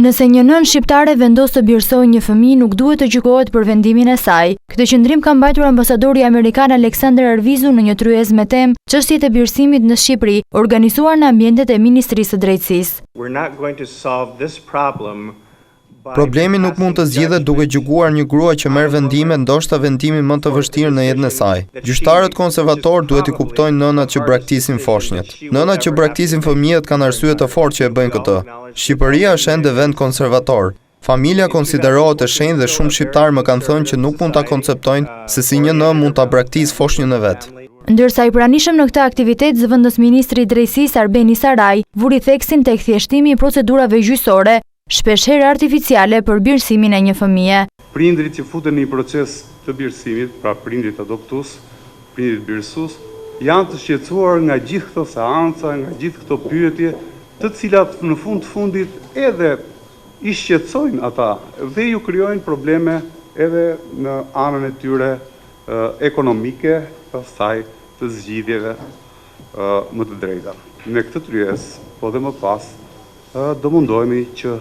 Nëse një nën shqiptare vendos të birësojë një fëmijë, nuk duhet të gjykohet për vendimin e saj. Këtë qendrim ka mbajtur ambasadori amerikan Alexander Arvizu në një tryezë me temë "Çështjet e birësimit në Shqipëri", organizuar në ambientet e Ministrisë së Drejtësisë. Problemi nuk mund të zgjidhet duke gjykuar një grua që merr vendime, ndoshta vendimi më të vështirë në jetën e saj. Gjyqtarët konservatorë duhet i kuptojnë nënat që braktisin foshnjët. Nënat që braktisin fëmijët kanë arsye të fortë që e bëjnë këtë. Shqipëria është ende vend konservator. Familja konsiderohet e shenjtë dhe shumë shqiptarë më kanë thënë që nuk mund ta konceptojnë se si një nënë mund ta braktisë foshnjën e vet. Ndërsa i pranishëm në këtë aktivitet, zëvendës ministri i Drejtësisë Arbeni Saraj vuri theksin tek thjeshtimi i procedurave gjyqësore, shpeshherë artificiale për birësimin e një fëmije. Prindrit që futen në një proces të birësimit, pra prindrit adoptues, prindrit birësues, janë të shqetësuar nga gjithë këto seanca, nga gjithë këto pyetje, të cilat në fund të fundit edhe i shqetësojnë ata dhe ju krijojnë probleme edhe në anën e tyre ekonomike, pastaj të zgjidhjeve më të drejta. Me këtë tryezë, po dhe më pas, do mundohemi që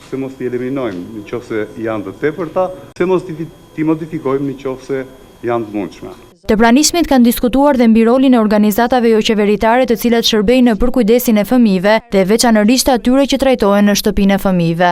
se mos t'i eliminojmë në qoftë se janë të tepërta, se mos t'i modifikojmë në qoftë se janë të mundshme. Të pranishmit kanë diskutuar dhe mbi rolin e organizatave jo qeveritare të cilat shërbejnë në përkujdesin e fëmijëve dhe veçanërisht atyre që trajtohen në shtëpinë e fëmijëve.